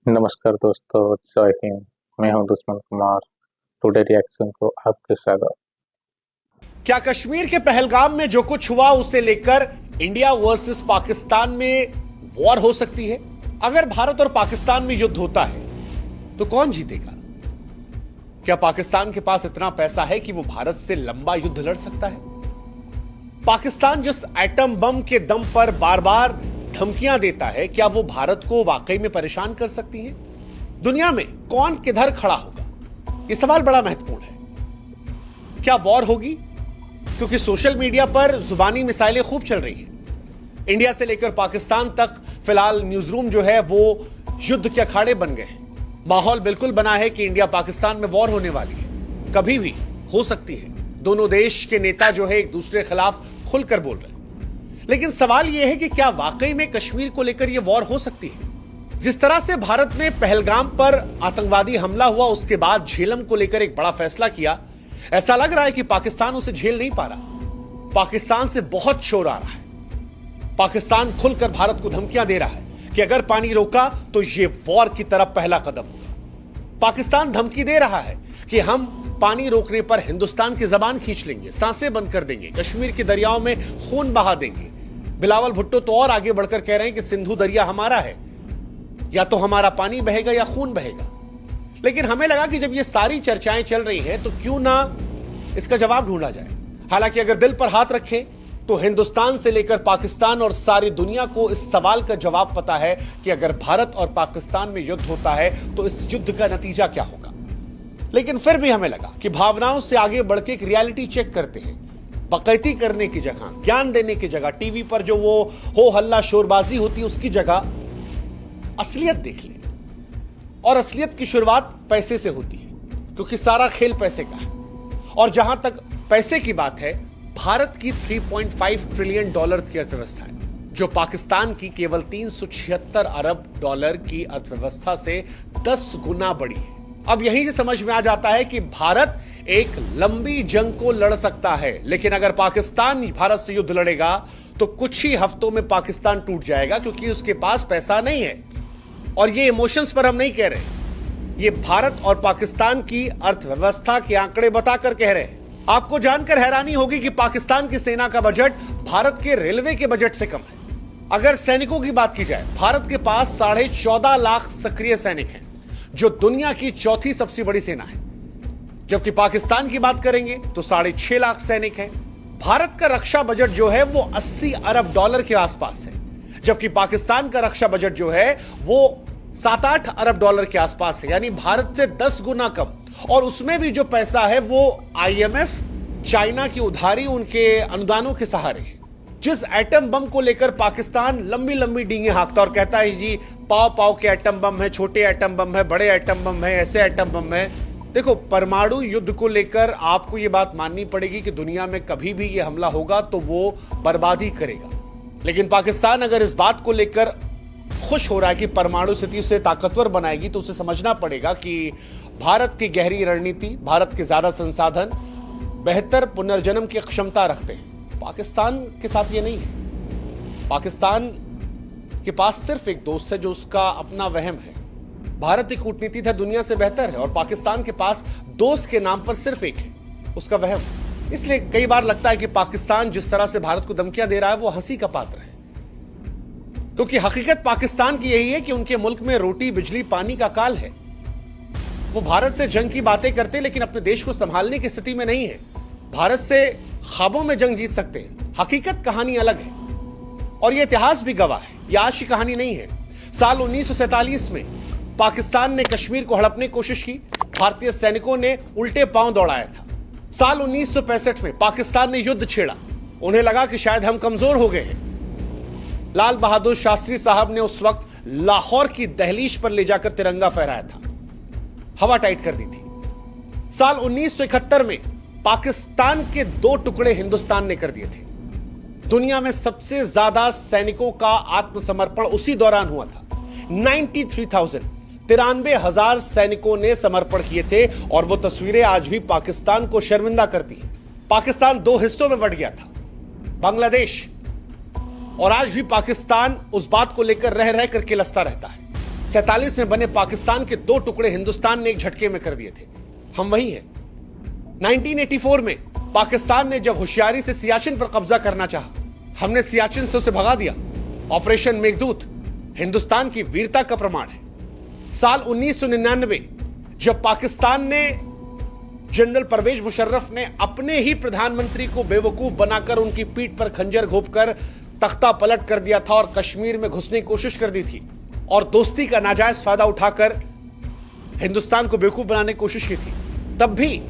नमस्कार दोस्तों, जय हिंद। मैं हूं दुश्मन कुमार। टुडे रिएक्शन को आपके स्वागत। क्या कश्मीर के पहलगाम में जो कुछ हुआ उसे लेकर इंडिया वर्सेस पाकिस्तान में वॉर हो सकती है? अगर भारत और पाकिस्तान में युद्ध होता है तो कौन जीतेगा? क्या पाकिस्तान के पास इतना पैसा है कि वो भारत से लंबा युद्ध लड़ सकता है? पाकिस्तान जिस एटम बम के दम पर बार बार धमकियां देता है, क्या वो भारत को वाकई में परेशान कर सकती है? दुनिया में कौन किधर खड़ा होगा, यह सवाल बड़ा महत्वपूर्ण है। क्या वॉर होगी? क्योंकि सोशल मीडिया पर जुबानी मिसाइलें खूब चल रही हैं। इंडिया से लेकर पाकिस्तान तक फिलहाल न्यूज रूम जो है वो युद्ध के अखाड़े बन गए हैं। माहौल बिल्कुल बना है कि इंडिया पाकिस्तान में वॉर होने वाली है, कभी भी हो सकती है। दोनों देश के नेता जो है एक दूसरे के खिलाफ खुलकर बोल रहे हैं। लेकिन सवाल यह है कि क्या वाकई में कश्मीर को लेकर यह वॉर हो सकती है? जिस तरह से भारत ने पहलगाम पर आतंकवादी हमला हुआ उसके बाद झेलम को लेकर एक बड़ा फैसला किया, ऐसा लग रहा है कि पाकिस्तान उसे झेल नहीं पा रहा। पाकिस्तान से बहुत शोर आ रहा है। पाकिस्तान खुलकर भारत को धमकियां दे रहा है कि अगर पानी रोका तो यह वॉर की तरफ पहला कदम होगा। पाकिस्तान धमकी दे रहा है कि हम पानी रोकने पर हिंदुस्तान की जबान खींच लेंगे, सांसें बंद कर देंगे, कश्मीर के दरियाओं में खून बहा देंगे। बिलावल भुट्टो तो और आगे बढ़कर कह रहे हैं कि सिंधु दरिया हमारा है, या तो हमारा पानी बहेगा या खून बहेगा। लेकिन हमें लगा कि जब ये सारी चर्चाएं चल रही हैं तो क्यों ना इसका जवाब ढूंढा जाए। हालांकि अगर दिल पर हाथ रखें तो हिंदुस्तान से लेकर पाकिस्तान और सारी दुनिया को इस सवाल का जवाब पता है कि अगर भारत और पाकिस्तान में युद्ध होता है तो इस युद्ध का नतीजा क्या होगा। लेकिन फिर भी हमें लगा कि भावनाओं से आगे बढ़ के एक रियलिटी चेक करते हैं। बकैती करने की जगह, ज्ञान देने की जगह, टीवी पर जो वो हो हल्ला शोरबाजी होती है उसकी जगह असलियत देख लें। और असलियत की शुरुआत पैसे से होती है, क्योंकि सारा खेल पैसे का है। और जहां तक पैसे की बात है, भारत की 3.5 ट्रिलियन डॉलर की अर्थव्यवस्था है, जो पाकिस्तान की केवल 376 अरब डॉलर की अर्थव्यवस्था से 10 गुना बड़ी है। अब यहीं से समझ में आ जाता है कि भारत एक लंबी जंग को लड़ सकता है, लेकिन अगर पाकिस्तान भारत से युद्ध लड़ेगा तो कुछ ही हफ्तों में पाकिस्तान टूट जाएगा, क्योंकि उसके पास पैसा नहीं है। और ये इमोशंस पर हम नहीं कह रहे, ये भारत और पाकिस्तान की अर्थव्यवस्था के आंकड़े बताकर कह रहे हैं। आपको जानकर हैरानी होगी कि पाकिस्तान की सेना का बजट भारत के रेलवे के बजट से कम है। अगर सैनिकों की बात की जाए, भारत के पास 14.5 लाख सक्रिय सैनिक हैं, जो दुनिया की चौथी सबसे बड़ी सेना है। जबकि पाकिस्तान की बात करेंगे तो 6.5 लाख सैनिक हैं। भारत का रक्षा बजट जो है वो 80 अरब डॉलर के आसपास है, जबकि पाकिस्तान का रक्षा बजट जो है वो 7-8 अरब डॉलर के आसपास है, यानी भारत से 10 गुना कम। और उसमें भी जो पैसा है वो आईएमएफ, चाइना की उधारी, उनके अनुदानों के सहारे है। जिस एटम बम को लेकर पाकिस्तान लंबी लंबी डींगे हाँकता और कहता है जी पाव पाव के एटम बम है, छोटे एटम बम है, बड़े एटम बम है, ऐसे एटम बम है। देखो, परमाणु युद्ध को लेकर आपको यह बात माननी पड़ेगी कि दुनिया में कभी भी यह हमला होगा तो वो बर्बादी करेगा। लेकिन पाकिस्तान अगर इस बात को लेकर खुश हो रहा है कि परमाणु स्थिति उसे ताकतवर बनाएगी, तो उसे समझना पड़ेगा कि भारत की गहरी रणनीति, भारत के ज्यादा संसाधन, बेहतर पुनर्जन्म की क्षमता रखते हैं। पाकिस्तान के साथ ये नहीं है। पाकिस्तान के पास सिर्फ एक दोस्त है जो उसका अपना वहम है। भारत की कूटनीति है दुनिया से बेहतर है, और पाकिस्तान के पास दोस्त के नाम पर सिर्फ एक है, उसका वहम। इसलिए कई बार लगता है कि पाकिस्तान जिस तरह से भारत को धमकियां दे रहा है वो हंसी का पात्र है, क्योंकि हकीकत पाकिस्तान की यही है कि उनके मुल्क में रोटी बिजली पानी का काल है। वो भारत से जंग की बातें करते लेकिन अपने देश को संभालने की स्थिति में नहीं है। भारत से ख्वाबों में जंग जीत सकते हैं, हकीकत कहानी अलग है। और यह इतिहास भी गवाह है, यह आज की कहानी नहीं है। साल 1947 में पाकिस्तान ने कश्मीर को हड़पने की कोशिश की, भारतीय सैनिकों ने उल्टे पांव दौड़ाया था। साल 1965 में पाकिस्तान ने युद्ध छेड़ा, उन्हें लगा कि शायद हम कमजोर हो गए हैं। लाल बहादुर शास्त्री साहब ने उस वक्त लाहौर की दहलीज पर ले जाकर तिरंगा फहराया था, हवा टाइट कर दी थी। साल 1971 में पाकिस्तान के 2 टुकड़े हिंदुस्तान ने कर दिए थे। दुनिया में सबसे ज्यादा सैनिकों का आत्मसमर्पण उसी दौरान हुआ था। 93,000 सैनिकों ने समर्पण किए थे, और वो तस्वीरें आज भी पाकिस्तान को शर्मिंदा करती हैं। पाकिस्तान 2 हिस्सों में बंट गया था, बांग्लादेश, और आज भी पाकिस्तान उस बात को लेकर रह रह कर किलसता रहता है। 47 में बने पाकिस्तान के 2 टुकड़े हिंदुस्तान ने एक झटके में कर दिए थे। हम वही हैं। 1984 में पाकिस्तान ने जब होशियारी से सियाचिन पर कब्जा करना चाहा, हमने सियाचिन से उसे भगा दिया। ऑपरेशन मेघदूत हिंदुस्तान की वीरता का प्रमाण है। साल 1999 जब पाकिस्तान ने जनरल परवेज मुशर्रफ ने अपने ही प्रधानमंत्री को बेवकूफ बनाकर उनकी पीठ पर खंजर घोंपकर तख्ता पलट कर दिया था और कश्मीर में घुसने की कोशिश कर दी थी और दोस्ती का नाजायज फायदा उठाकर हिंदुस्तान को बेवकूफ बनाने की कोशिश की थी, तब भी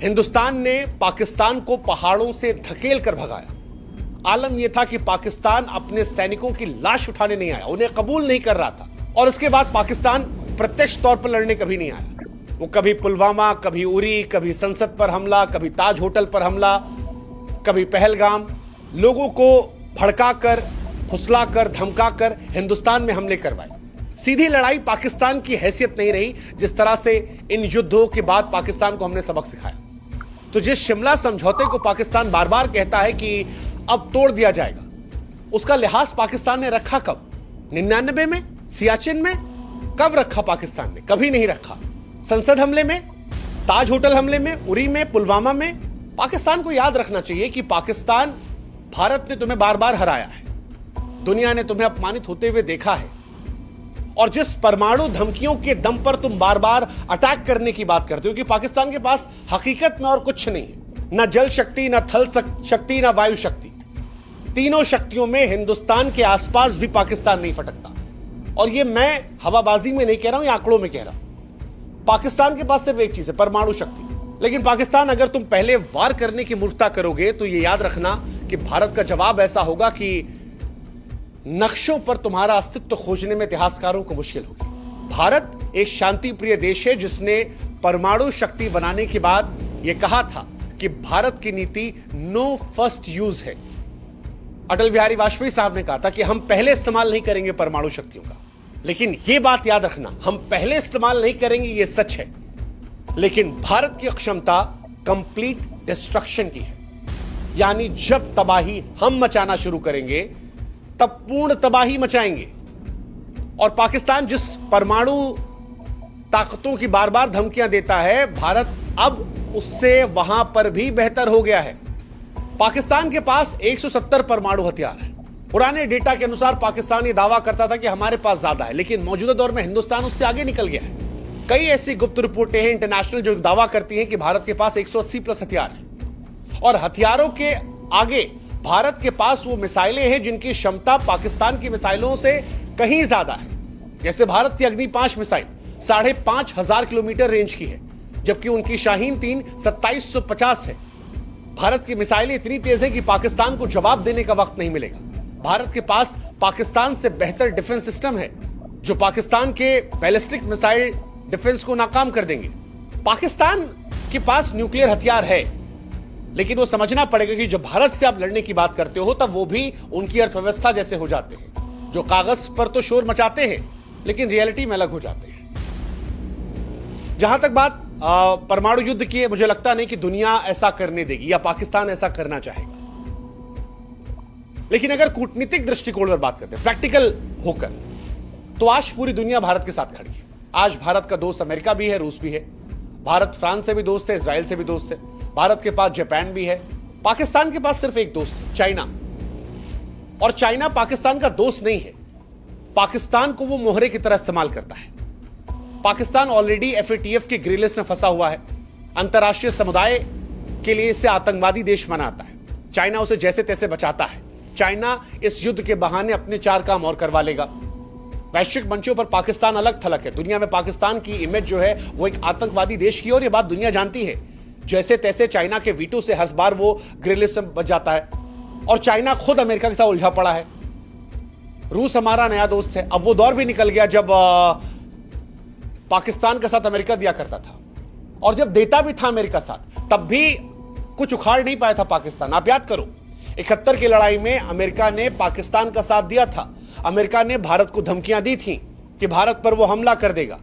हिंदुस्तान ने पाकिस्तान को पहाड़ों से धकेल कर भगाया। आलम यह था कि पाकिस्तान अपने सैनिकों की लाश उठाने नहीं आया, उन्हें कबूल नहीं कर रहा था। और उसके बाद पाकिस्तान प्रत्यक्ष तौर पर लड़ने कभी नहीं आया। वो कभी पुलवामा, कभी उरी, कभी संसद पर हमला, कभी ताज होटल पर हमला, कभी पहलगाम, लोगों को भड़काकर, फुसलाकर, धमकाकर हिंदुस्तान में हमले करवाए। सीधी लड़ाई पाकिस्तान की हैसियत नहीं रही। जिस तरह से इन युद्धों के बाद पाकिस्तान को हमने सबक सिखाया। तो जिस शिमला समझौते को पाकिस्तान बार बार कहता है कि अब तोड़ दिया जाएगा, उसका लिहाज पाकिस्तान ने रखा कब? 99 में, सियाचिन में? कब रखा पाकिस्तान ने? कभी नहीं रखा। संसद हमले में, ताज होटल हमले में, उरी में, पुलवामा में। पाकिस्तान को याद रखना चाहिए कि पाकिस्तान, भारत ने तुम्हें बार बार हराया है, दुनिया ने तुम्हें अपमानित होते हुए देखा है। और जिस परमाणु धमकियों के दम पर तुम बार बार अटैक करने की बात करते हो कि पाकिस्तान के पास हकीकत में और कुछ नहीं है, ना जल शक्ति, ना थल शक्ति, ना वायु शक्ति। तीनों शक्तियों में हिंदुस्तान के आसपास भी पाकिस्तान नहीं फटकता। और ये मैं हवाबाजी में नहीं कह रहा हूं, ये आंकड़ों में कह रहा हूं। पाकिस्तान के पास सिर्फ एक चीज है, परमाणु शक्ति। लेकिन पाकिस्तान, अगर तुम पहले वार करने की मूर्खता करोगे तो ये याद रखना कि भारत का जवाब ऐसा होगा कि नक्शों पर तुम्हारा अस्तित्व खोजने में इतिहासकारों को मुश्किल होगी। भारत एक शांति प्रिय देश है जिसने परमाणु शक्ति बनाने के बाद यह कहा था कि भारत की नीति नो फर्स्ट यूज है। अटल बिहारी वाजपेयी साहब ने कहा था कि हम पहले इस्तेमाल नहीं करेंगे परमाणु शक्तियों का। लेकिन यह बात याद रखना, हम पहले इस्तेमाल नहीं करेंगे, यह सच है। लेकिन भारत की क्षमता कंप्लीट डिस्ट्रक्शन की है। यानी जब तबाही हम मचाना शुरू करेंगे तब पूर्ण तबाही मचाएंगे। और पाकिस्तान जिस परमाणु ताकतों की बार बार धमकियां देता है, भारत अब उससे वहां पर भी बेहतर हो गया है। पाकिस्तान के पास 170 परमाणु हथियार है। पुराने डेटा के अनुसार पाकिस्तान ये दावा करता था कि हमारे पास ज्यादा है, लेकिन मौजूदा दौर में हिंदुस्तान उससे आगे निकल गया है। कई ऐसी गुप्त रिपोर्टें हैं इंटरनेशनल जो दावा करती हैं कि भारत के पास 180 प्लस हथियार है। और हथियारों के आगे भारत के पास वो मिसाइलें हैं जिनकी क्षमता पाकिस्तान की मिसाइलों से कहीं ज्यादा है। जैसे भारत की अग्नि 5 मिसाइल 5,500 किलोमीटर रेंज की है, जबकि उनकी शाहीन 3 2750 है। भारत की मिसाइलें इतनी तेज है कि पाकिस्तान को जवाब देने का वक्त नहीं मिलेगा। भारत के पास पाकिस्तान से बेहतर डिफेंस सिस्टम है जो पाकिस्तान के बैलिस्टिक मिसाइल डिफेंस को नाकाम कर देंगे। पाकिस्तान के पास न्यूक्लियर हथियार है, लेकिन वो समझना पड़ेगा कि जब भारत से आप लड़ने की बात करते हो तब वो भी उनकी अर्थव्यवस्था जैसे हो जाते हैं, जो कागज पर तो शोर मचाते हैं लेकिन रियलिटी में अलग हो जाते हैं। जहां तक बात परमाणु युद्ध की है, मुझे लगता नहीं कि दुनिया ऐसा करने देगी या पाकिस्तान ऐसा करना चाहेगा। लेकिन अगर कूटनीतिक दृष्टिकोण पर बात करते हैं, प्रैक्टिकल होकर, तो आज पूरी दुनिया भारत के साथ खड़ी है। आज भारत का दोस्त अमेरिका भी है, रूस भी है। भारत फ्रांस से भी दोस्त है, इजराइल से भी दोस्त है। भारत के पास जापान भी है। पाकिस्तान के पास सिर्फ एक दोस्त है, चाइना। और चाइना पाकिस्तान का दोस्त नहीं है। पाकिस्तान को वो मोहरे की तरह इस्तेमाल करता है। पाकिस्तान ऑलरेडी FATF की ग्रे लिस्ट में फंसा हुआ है। अंतर्राष्ट्रीय समुदाय के लिए इसे आतंकवादी देश मनाता है। चाइना उसे जैसे तैसे बचाता है। चाइना इस युद्ध के बहाने अपने 4 काम और करवा लेगा। वैश्विक मंचों पर पाकिस्तान अलग थलग है। दुनिया में पाकिस्तान की इमेज जो है वो एक आतंकवादी देश की, और ये बात दुनिया जानती है। जैसे तैसे चाइना के वीटो से हर बार वो ग्रे लिस्ट में बच जाता है। और चाइना खुद अमेरिका के साथ उलझा पड़ा है। रूस हमारा नया दोस्त है। अब वो दौर भी निकल गया जब पाकिस्तान के साथ अमेरिका दिया करता था, और जब देता भी था अमेरिका साथ, तब भी कुछ उखाड़ नहीं पाया था पाकिस्तान। आप याद करो, 71 की लड़ाई में अमेरिका ने पाकिस्तान का साथ दिया था। अमेरिका ने भारत को धमकियां दी थी कि भारत पर वो हमला कर देगा,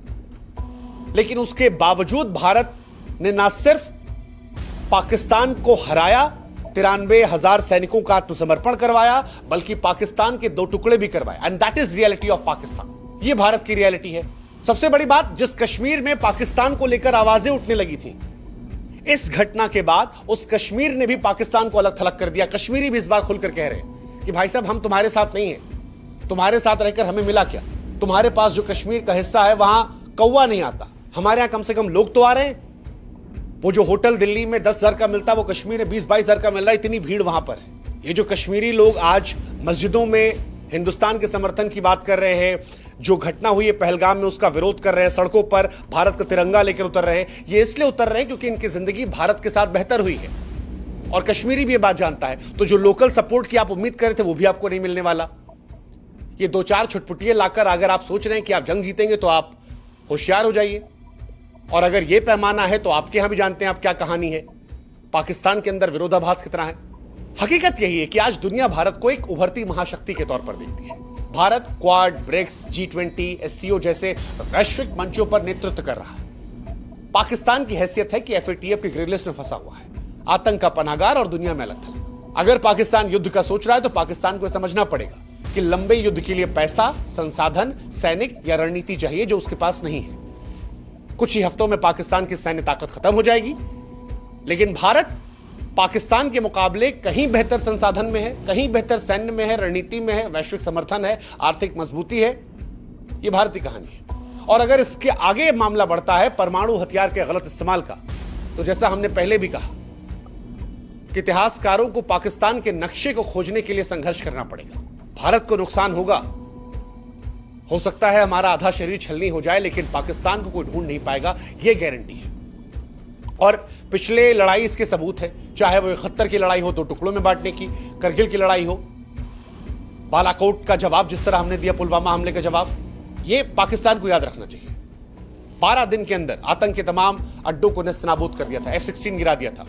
लेकिन उसके बावजूद भारत ने ना सिर्फ पाकिस्तान को हराया, 93,000 सैनिकों का आत्मसमर्पण करवाया, बल्कि पाकिस्तान के 2 टुकड़े भी करवाए। And that is reality of Pakistan. ये भारत की रियलिटी है। सबसे बड़ी बात, जिस कश्मीर में पाकिस्तान को लेकर आवाजें उठने लगी थी, इस घटना के बाद उस कश्मीर ने भी पाकिस्तान को अलग थलग कर दिया। कश्मीरी भी इस बार खुलकर कह रहे हैं कि भाई साहब, हम तुम्हारे साथ नहीं हैं, तुम्हारे साथ रहकर हमें मिला क्या? तुम्हारे पास जो कश्मीर का हिस्सा है वहां कौवा नहीं आता, हमारे यहां कम से कम लोग तो आ रहे हैं। वो जो होटल दिल्ली में 10,000 का मिलता है, वो कश्मीर में 20-22,000 का मिल रहा है। इतनी भीड़ वहां पर है। ये जो कश्मीरी लोग आज मस्जिदों में हिंदुस्तान के समर्थन की बात कर रहे हैं, जो घटना हुई है पहलगाम में उसका विरोध कर रहे हैं, सड़कों पर भारत का तिरंगा लेकर उतर रहे हैं, ये इसलिए उतर रहे हैं क्योंकि इनकी जिंदगी भारत के साथ बेहतर हुई है। और कश्मीरी भी ये बात जानता है। तो जो लोकल सपोर्ट की आप उम्मीद कर रहे थे, वो भी आपको नहीं मिलने वाला। ये 2-4 छुटपुटिये लाकर अगर आप सोच रहे हैं कि आप जंग जीतेंगे, तो आप होशियार हो जाइए। और अगर ये पैमाना है, तो आपके यहां भी जानते हैं आप क्या कहानी है। पाकिस्तान के अंदर विरोधाभास कितना है। हकीकत यही है कि आज दुनिया भारत को एक उभरती महाशक्ति के तौर पर देखती है। Bharat quad, BRICS, G20, SCO जैसे वैश्विक मंचों पर नेतृत्व कर रहा है। पाकिस्तान की हैसियत है कि FATF की ग्रे लिस्ट में फंसा हुआ है, आतंक का पनाहगार और दुनिया में अलग थलग। अगर पाकिस्तान युद्ध का सोच रहा है, तो पाकिस्तान को समझना पड़ेगा कि लंबे युद्ध के लिए पैसा, संसाधन, सैनिक या रणनीति चाहिए, जो उसके पास नहीं है। कुछ ही हफ्तों में पाकिस्तान की सैन्य ताकत खत्म हो जाएगी, लेकिन भारत पाकिस्तान के मुकाबले कहीं बेहतर संसाधन में है, कहीं बेहतर सैन्य में है, रणनीति में है, वैश्विक समर्थन है, आर्थिक मजबूती है। यह भारत की कहानी है। और अगर इसके आगे मामला बढ़ता है परमाणु हथियार के गलत इस्तेमाल का, तो जैसा हमने पहले भी कहा कि इतिहासकारों को पाकिस्तान के नक्शे को खोजने के लिए संघर्ष करना पड़ेगा। भारत को नुकसान होगा, हो सकता है हमारा आधा शरीर छलनी हो जाए, लेकिन पाकिस्तान को कोई ढूंढ नहीं पाएगा, यह गारंटी है। और पिछले लड़ाई इसके सबूत है, चाहे वो 71 की लड़ाई हो 2 टुकड़ों में बांटने की, करगिल की लड़ाई हो, बालाकोट का जवाब जिस तरह हमने दिया, पुलवामा हमले का जवाब, ये पाकिस्तान को याद रखना चाहिए। 12 दिन के अंदर आतंक के तमाम अड्डों को नेस्तनाबूद कर दिया था, F-16 गिरा दिया था।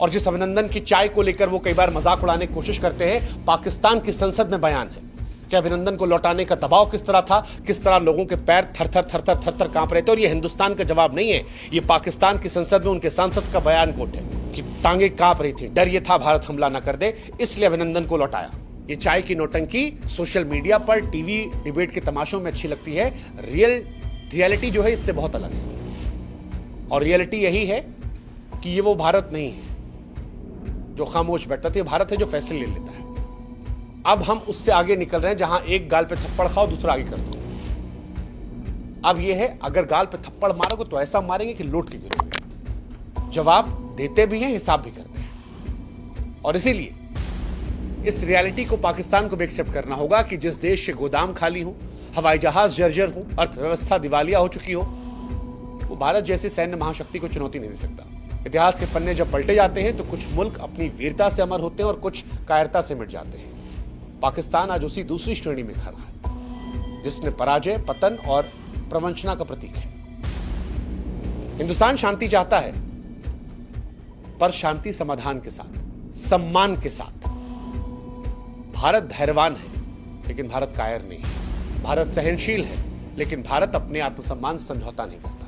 और जिस अभिनंदन की चाय को लेकर वो कई बार मजाक उड़ाने की कोशिश करते हैं, पाकिस्तान की संसद में बयान है कि अभिनंदन को लौटाने का दबाव किस तरह था, किस तरह लोगों के पैर थर-थर कांप रहे थे। और ये हिंदुस्तान का जवाब नहीं है, ये पाकिस्तान की संसद में उनके सांसद का बयान कोट है कि टांगे कांप रही थी, डर ये था भारत हमला ना कर दे, इसलिए अभिनंदन को लौटाया। ये चाय की नौटंकी सोशल मीडिया पर, टीवी डिबेट के तमाशों में अच्छी लगती है। रियलिटी जो है इससे बहुत अलग है। और रियलिटी यही है कि ये वो भारत नहीं है जो खामोश बैठता था, ये भारत है जो फैसले ले लेता है। अब हम उससे आगे निकल रहे हैं, जहां एक गाल पे थप्पड़ खाओ, दूसरा आगे कर दो। अब यह है, अगर गाल पे थप्पड़ मारोगे तो ऐसा मारेंगे कि लौट के गिरोगे। जवाब देते भी हैं, हिसाब भी करते हैं। और इसीलिए इस रियलिटी को पाकिस्तान को भी एक्सेप्ट करना होगा कि जिस देश के गोदाम खाली हो, हवाई जहाज जर्जर हो, अर्थव्यवस्था दिवालिया हो चुकी हो, वो भारत जैसी सैन्य महाशक्ति को चुनौती नहीं दे सकता। इतिहास के पन्ने जब पलटे जाते हैं, तो कुछ मुल्क अपनी वीरता से अमर होते हैं और कुछ कायरता से मिट जाते हैं। पाकिस्तान आज उसी दूसरी श्रेणी में खड़ा है, जिसने पराजय, पतन और प्रवंचना का प्रतीक है। हिंदुस्तान शांति चाहता है, पर शांति समाधान के साथ, सम्मान के साथ। भारत धैर्यवान है, लेकिन भारत कायर नहीं है। भारत सहनशील है, लेकिन भारत अपने आत्मसम्मान से समझौता नहीं करता।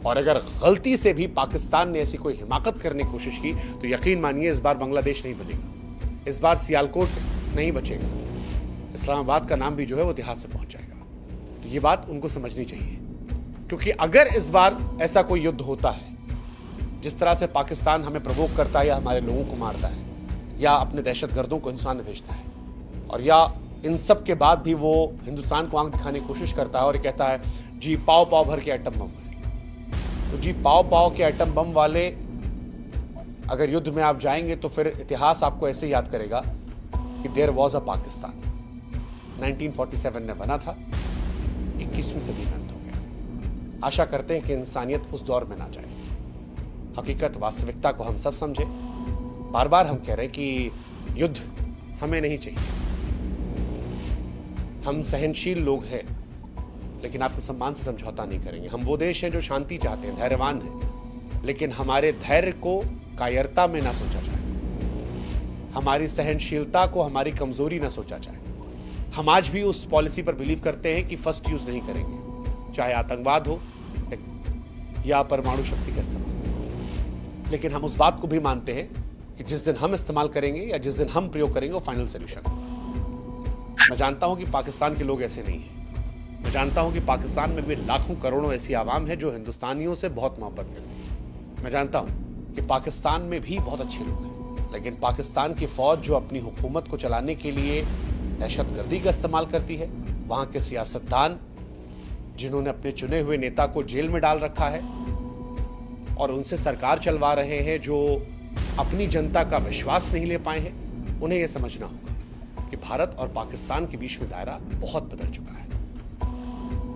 और अगर गलती से भी पाकिस्तान ने ऐसी कोई हिमाकत करने की कोशिश की, तो यकीन मानिए इस बार बांग्लादेश नहीं बनेगा, इस बार सियालकोट नहीं बचेगा, इस्लामाबाद का नाम भी जो है वो इतिहास में पहुंच जाएगा। तो ये बात उनको समझनी चाहिए, क्योंकि अगर इस बार ऐसा कोई युद्ध होता है, जिस तरह से पाकिस्तान हमें प्रवोक करता है या हमारे लोगों को मारता है या अपने दहशतगर्दों को हिंदुस्तान में भेजता है, और या इन सब के बाद भी वो हिंदुस्तान को आंख दिखाने की कोशिश करता है और कहता है जी पाव भर के एटम बम है, तो जी पाव के एटम बम वाले अगर युद्ध में आप जाएंगे, तो फिर इतिहास आपको ऐसे याद करेगा कि देयर वॉज अ पाकिस्तान, 1947 में बना था, 21वीं सदी में अंत हो गया। आशा करते हैं कि इंसानियत उस दौर में ना जाए। हकीकत, वास्तविकता को हम सब समझे। बार बार हम कह रहे हैं कि युद्ध हमें नहीं चाहिए। हम सहनशील लोग हैं, लेकिन आत्मसम्मान से समझौता नहीं करेंगे। हम वो देश हैं जो शांति चाहते हैं, धैर्यवान हैं, लेकिन हमारे धैर्य को कायरता में ना सोचा जाए, हमारी सहनशीलता को हमारी कमजोरी ना सोचा जाए। हम आज भी उस पॉलिसी पर बिलीव करते हैं कि फर्स्ट यूज नहीं करेंगे, चाहे आतंकवाद हो या परमाणु शक्ति का इस्तेमाल। लेकिन हम उस बात को भी मानते हैं कि जिस दिन हम इस्तेमाल करेंगे या जिस दिन हम प्रयोग करेंगे, वो फाइनल सोल्यूशन होगा। मैं जानता हूं कि पाकिस्तान के लोग ऐसे नहीं हैं, मैं जानता हूं कि पाकिस्तान में भी लाखों करोड़ों ऐसी आवाम है जो हिंदुस्तानियों से बहुत मोहब्बत करती है। मैं जानता हूं कि पाकिस्तान में भी बहुत अच्छे लोग हैं, लेकिन पाकिस्तान की फौज जो अपनी हुकूमत को चलाने के लिए दहशतगर्दी का इस्तेमाल करती है, वहां के सियासतदान जिन्होंने अपने चुने हुए नेता को जेल में डाल रखा है और उनसे सरकार चलवा रहे हैं, जो अपनी जनता का विश्वास नहीं ले पाए हैं, उन्हें यह समझना होगा कि भारत और पाकिस्तान के बीच में दायरा बहुत बदल चुका है।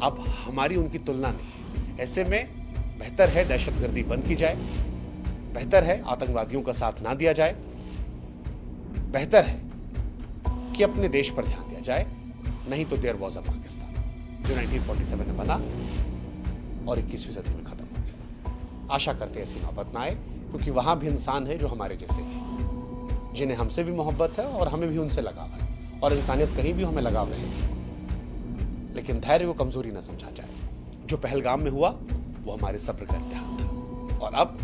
अब हमारी उनकी तुलना नहीं है। ऐसे में बेहतर है दहशतगर्दी बंद की जाए, बेहतर है आतंकवादियों का साथ ना दिया जाए, बेहतर है कि अपने देश पर ध्यान दिया जाए, नहीं तो देयर वॉज अ पाकिस्तान जो 1947 में बना और 21वीं सदी में खत्म हो गया। आशा करते हैं ऐसी नौबत ना आए, क्योंकि वहां भी इंसान है जो हमारे जैसे हैं, जिन्हें हमसे भी मोहब्बत है और हमें भी उनसे लगाव है, और इंसानियत कहीं भी हमें लगाव रहेगी, लेकिन धैर्य को कमजोरी न समझा जाए। जो पहलगाम में हुआ वो हमारे सब्र का इम्तिहान था, और अब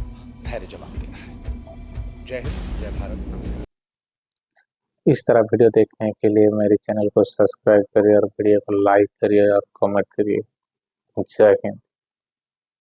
धैर्य जवाब दे रहा है। जय हिंद, जय भारत, नमस्कार। इस तरह वीडियो देखने के लिए मेरे चैनल को सब्सक्राइब करिए और वीडियो को लाइक करिए और कमेंट करिए। जय हिंद।